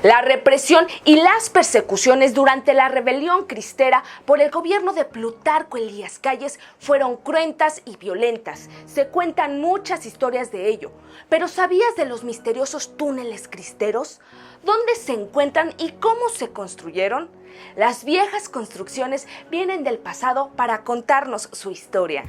La represión y las persecuciones durante la rebelión cristera por el gobierno de Plutarco Elías Calles fueron cruentas y violentas. Se cuentan muchas historias de ello. ¿Pero sabías de los misteriosos túneles cristeros? ¿Dónde se encuentran y cómo se construyeron? Las viejas construcciones vienen del pasado para contarnos su historia.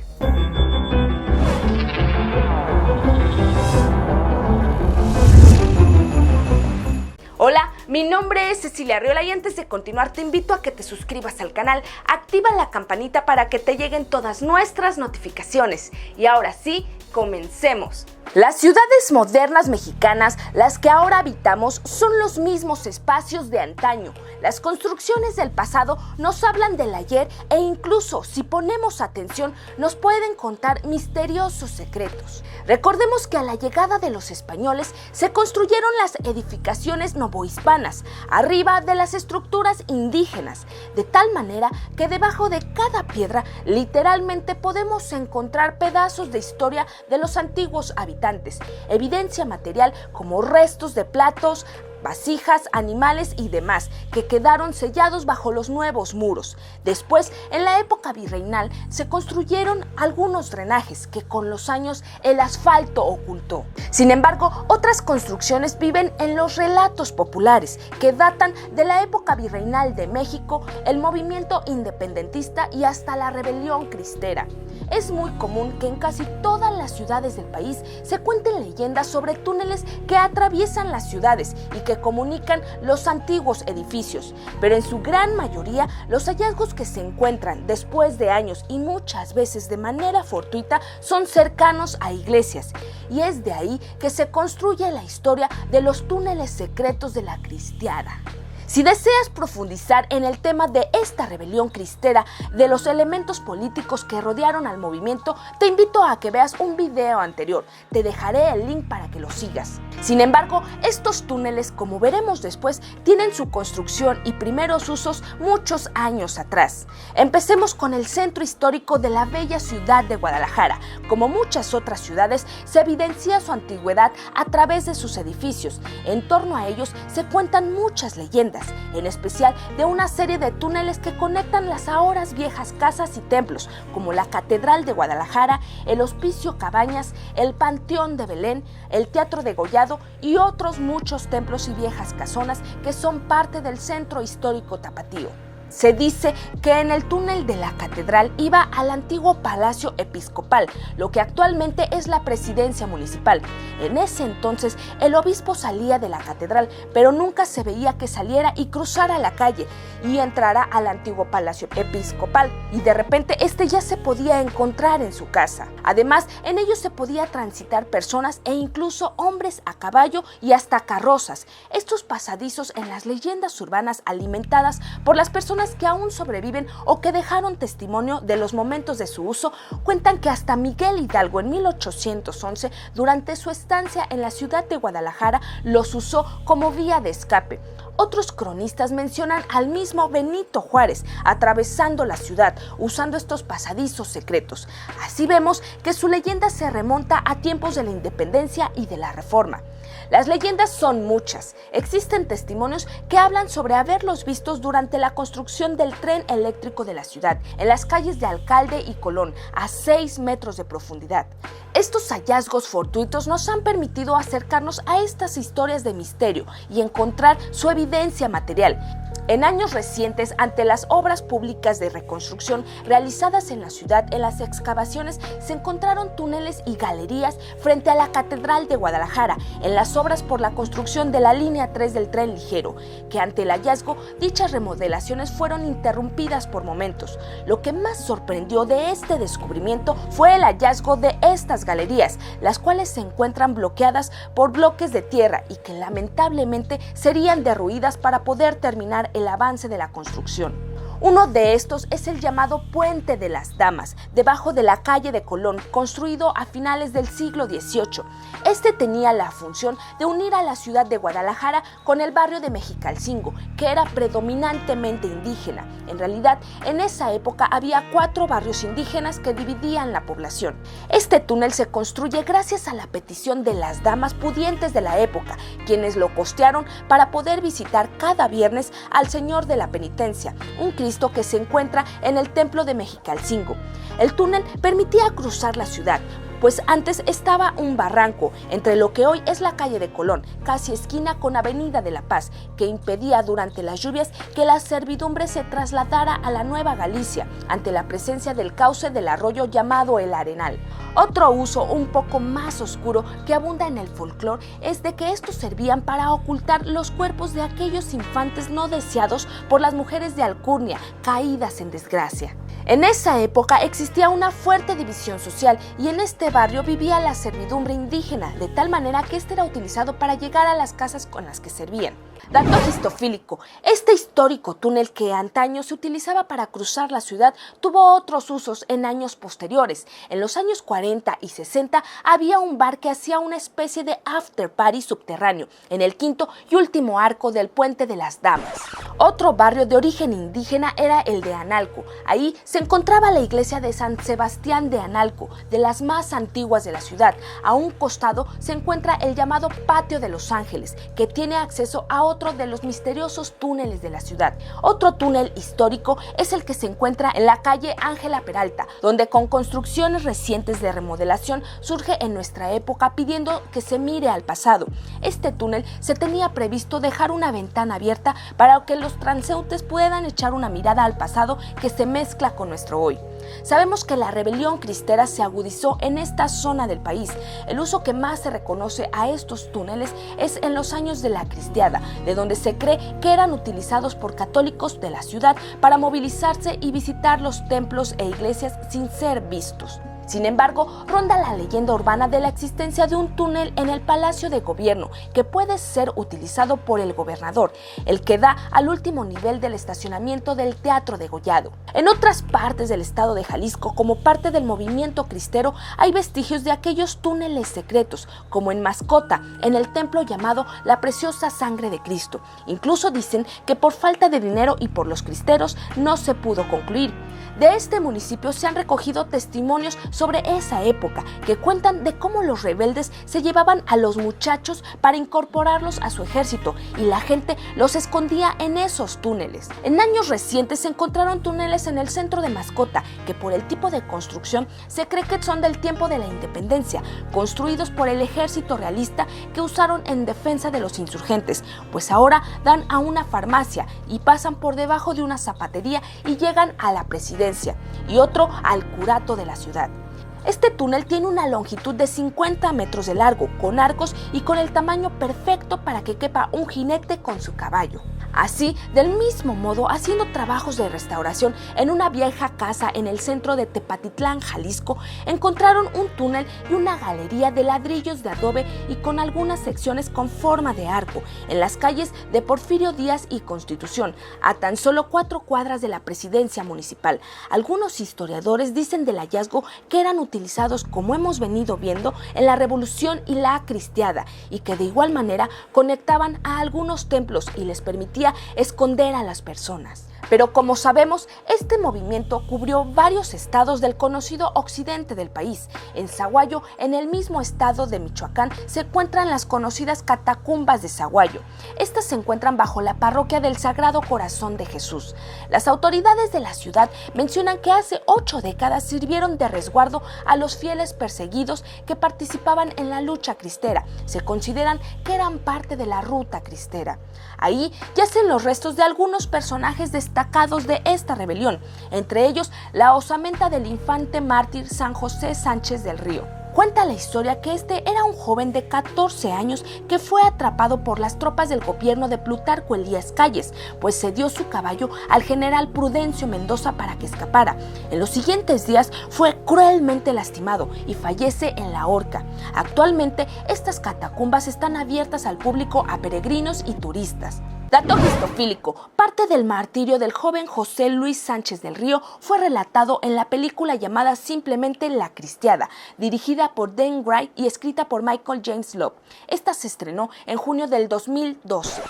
Hola, mi nombre es Cecilia Arriola y antes de continuar te invito a que te suscribas al canal, activa la campanita para que te lleguen todas nuestras notificaciones. Y ahora sí, comencemos. Las ciudades modernas mexicanas, las que ahora habitamos, son los mismos espacios de antaño. Las construcciones del pasado nos hablan del ayer e incluso, si ponemos atención, nos pueden contar misteriosos secretos. Recordemos que a la llegada de los españoles se construyeron las edificaciones novohispanas, arriba de las estructuras indígenas, de tal manera que debajo de cada piedra literalmente podemos encontrar pedazos de historia de los antiguos habitantes, evidencia material como restos de platos, vasijas, animales y demás, que quedaron sellados bajo los nuevos muros. Después, en la época virreinal, se construyeron algunos drenajes que con los años el asfalto ocultó. Sin embargo, otras construcciones viven en los relatos populares, que datan de la época virreinal de México, el movimiento independentista y hasta la rebelión cristera. Es muy común que en casi todas las ciudades del país se cuenten leyendas sobre túneles que atraviesan las ciudades y que comunican los antiguos edificios, pero en su gran mayoría los hallazgos que se encuentran después de años y muchas veces de manera fortuita son cercanos a iglesias, y es de ahí que se construye la historia de los túneles secretos de la cristiada. Si deseas profundizar en el tema de esta rebelión cristera, de los elementos políticos que rodearon al movimiento, te invito a que veas un video anterior. Te dejaré el link para que lo sigas. Sin embargo, estos túneles, como veremos después, tienen su construcción y primeros usos muchos años atrás. Empecemos con el centro histórico de la bella ciudad de Guadalajara. Como muchas otras ciudades, se evidencia su antigüedad a través de sus edificios. En torno a ellos se cuentan muchas leyendas, en especial de una serie de túneles que conectan las ahora viejas casas y templos, como la Catedral de Guadalajara, el Hospicio Cabañas, el Panteón de Belén, el Teatro de Gollado y otros muchos templos y viejas casonas que son parte del centro histórico tapatío. Se dice que en el túnel de la catedral iba al antiguo Palacio Episcopal, lo que actualmente es la presidencia municipal. En ese entonces el obispo salía de la catedral, pero nunca se veía que saliera y cruzara la calle y entrara al antiguo Palacio Episcopal, y de repente este ya se podía encontrar en su casa. Además, en ellos se podía transitar personas e incluso hombres a caballo y hasta carrozas. Estos pasadizos en las leyendas urbanas alimentadas por las personas que aún sobreviven o que dejaron testimonio de los momentos de su uso, cuentan que hasta Miguel Hidalgo en 1811, durante su estancia en la ciudad de Guadalajara, los usó como vía de escape. Otros cronistas mencionan al mismo Benito Juárez atravesando la ciudad usando estos pasadizos secretos. Así vemos que su leyenda se remonta a tiempos de la independencia y de la reforma. Las leyendas son muchas. Existen testimonios que hablan sobre haberlos vistos durante la construcción del tren eléctrico de la ciudad, en las calles de Alcalde y Colón, a 6 metros de profundidad. Estos hallazgos fortuitos nos han permitido acercarnos a estas historias de misterio y encontrar su evidencia material. En años recientes, ante las obras públicas de reconstrucción realizadas en la ciudad, en las excavaciones se encontraron túneles y galerías frente a la Catedral de Guadalajara, en las obras por la construcción de la línea 3 del tren ligero, que ante el hallazgo, dichas remodelaciones fueron interrumpidas por momentos. Lo que más sorprendió de este descubrimiento fue el hallazgo de estas galerías, las cuales se encuentran bloqueadas por bloques de tierra y que lamentablemente serían derruidas para poder terminar el avance de la construcción. Uno de estos es el llamado Puente de las Damas, debajo de la calle de Colón, construido a finales del siglo XVIII. Este tenía la función de unir a la ciudad de Guadalajara con el barrio de Mexicalcingo, que era predominantemente indígena. En realidad, en esa época había 4 barrios indígenas que dividían la población. Este túnel se construye gracias a la petición de las damas pudientes de la época, quienes lo costearon para poder visitar cada viernes al Señor de la Penitencia, un Cristo que se encuentra en el templo de Mexicalcingo. El túnel permitía cruzar la ciudad, pues antes estaba un barranco entre lo que hoy es la calle de Colón, casi esquina con Avenida de la Paz, que impedía durante las lluvias que la servidumbre se trasladara a la Nueva Galicia ante la presencia del cauce del arroyo llamado el Arenal. Otro uso un poco más oscuro que abunda en el folclore es de que estos servían para ocultar los cuerpos de aquellos infantes no deseados por las mujeres de alcurnia caídas en desgracia. En esa época existía una fuerte división social y en este barrio vivía la servidumbre indígena, de tal manera que este era utilizado para llegar a las casas con las que servían. Dato histofílico: este histórico túnel que antaño se utilizaba para cruzar la ciudad tuvo otros usos en años posteriores. En los años 40 y 60 había un bar que hacía una especie de after party subterráneo en el quinto y último arco del Puente de las Damas. Otro barrio de origen indígena era el de Analco. Ahí se encontraba la iglesia de San Sebastián de Analco, de las más antiguas de la ciudad. A un costado se encuentra el llamado Patio de los Ángeles, que tiene acceso a otro de los misteriosos túneles de la ciudad. Otro túnel histórico es el que se encuentra en la calle Ángela Peralta, donde con construcciones recientes de remodelación surge en nuestra época pidiendo que se mire al pasado. Este túnel se tenía previsto dejar una ventana abierta para que los transeúntes puedan echar una mirada al pasado que se mezcla con nuestro hoy. Sabemos que la rebelión cristera se agudizó en esta zona del país. El uso que más se reconoce a estos túneles es en los años de la cristiada, de donde se cree que eran utilizados por católicos de la ciudad para movilizarse y visitar los templos e iglesias sin ser vistos. Sin embargo, ronda la leyenda urbana de la existencia de un túnel en el Palacio de Gobierno que puede ser utilizado por el gobernador, el que da al último nivel del estacionamiento del Teatro Degollado. En otras partes del estado de Jalisco, como parte del movimiento cristero, hay vestigios de aquellos túneles secretos, como en Mascota, en el templo llamado La Preciosa Sangre de Cristo. Incluso dicen que por falta de dinero y por los cristeros no se pudo concluir. De este municipio se han recogido testimonios sobre esa época que cuentan de cómo los rebeldes se llevaban a los muchachos para incorporarlos a su ejército y la gente los escondía en esos túneles. En años recientes se encontraron túneles en el centro de Mascota que por el tipo de construcción se cree que son del tiempo de la independencia, construidos por el ejército realista que usaron en defensa de los insurgentes, pues ahora dan a una farmacia y pasan por debajo de una zapatería y llegan a la presidencia y otro al curato de la ciudad. Este túnel tiene una longitud de 50 metros de largo, con arcos y con el tamaño perfecto para que quepa un jinete con su caballo. Así, del mismo modo, haciendo trabajos de restauración en una vieja casa en el centro de Tepatitlán, Jalisco, encontraron un túnel y una galería de ladrillos de adobe y con algunas secciones con forma de arco, en las calles de Porfirio Díaz y Constitución, a tan solo 4 cuadras de la presidencia municipal. Algunos historiadores dicen del hallazgo que eran utilizados, como hemos venido viendo, en la Revolución y la Cristiada, y que de igual manera conectaban a algunos templos y les permitía esconder a las personas. Pero como sabemos, este movimiento cubrió varios estados del conocido occidente del país. En Zaguayo, en el mismo estado de Michoacán, se encuentran las conocidas catacumbas de Zaguayo. Estas se encuentran bajo la parroquia del Sagrado Corazón de Jesús. Las autoridades de la ciudad mencionan que hace 8 décadas sirvieron de resguardo a los fieles perseguidos que participaban en la lucha cristera. Se consideran que eran parte de la ruta cristera. Ahí yacen los restos de algunos personajes destacados de esta rebelión, entre ellos la osamenta del infante mártir San José Sánchez del Río. Cuenta la historia que este era un joven de 14 años que fue atrapado por las tropas del gobierno de Plutarco Elías Calles, pues cedió su caballo al general Prudencio Mendoza para que escapara. En los siguientes días fue cruelmente lastimado y fallece en la horca. Actualmente estas catacumbas están abiertas al público, a peregrinos y turistas. Dato histofílico, parte del martirio del joven José Luis Sánchez del Río fue relatado en la película llamada simplemente La Cristiada, dirigida por Dan Wright y escrita por Michael James Love. Esta se estrenó en junio del 2012.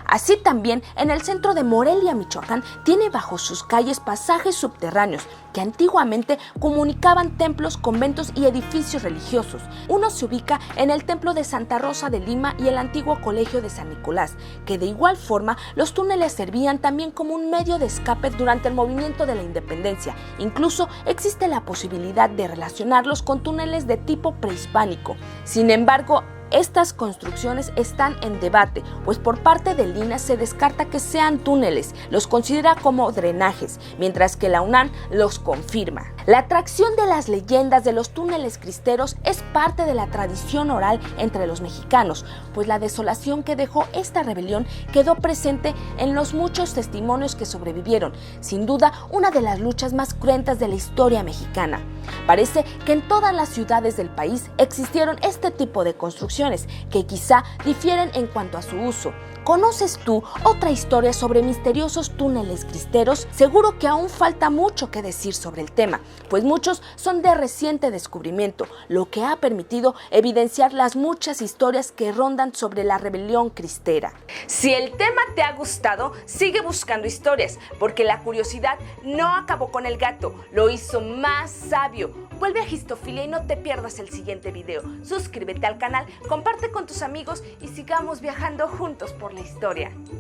Así también, en el centro de Morelia, Michoacán, tiene bajo sus calles pasajes subterráneos que antiguamente comunicaban templos, conventos y edificios religiosos. Uno se ubica en el templo de Santa Rosa de Lima y el antiguo colegio de San Nicolás, que de igual forma los túneles servían también como un medio de escape durante el movimiento de la independencia. Incluso existe la posibilidad de relacionarlos con túneles de tipo prehispánico. Sin embargo, estas construcciones están en debate, pues por parte del INAH se descarta que sean túneles, los considera como drenajes, mientras que la UNAM los confirma. La atracción de las leyendas de los túneles cristeros es parte de la tradición oral entre los mexicanos, pues la desolación que dejó esta rebelión quedó presente en los muchos testimonios que sobrevivieron, sin duda una de las luchas más cruentas de la historia mexicana. Parece que en todas las ciudades del país existieron este tipo de construcciones, que quizá difieren en cuanto a su uso. ¿Conoces tú otra historia sobre misteriosos túneles cristeros? Seguro que aún falta mucho que decir sobre el tema, pues muchos son de reciente descubrimiento, lo que ha permitido evidenciar las muchas historias que rondan sobre la rebelión cristera. Si el tema te ha gustado, sigue buscando historias, porque la curiosidad no acabó con el gato, lo hizo más sabio. Vuelve a Histofilia y no te pierdas el siguiente video. Suscríbete al canal, comparte con tus amigos y sigamos viajando juntos por la historia.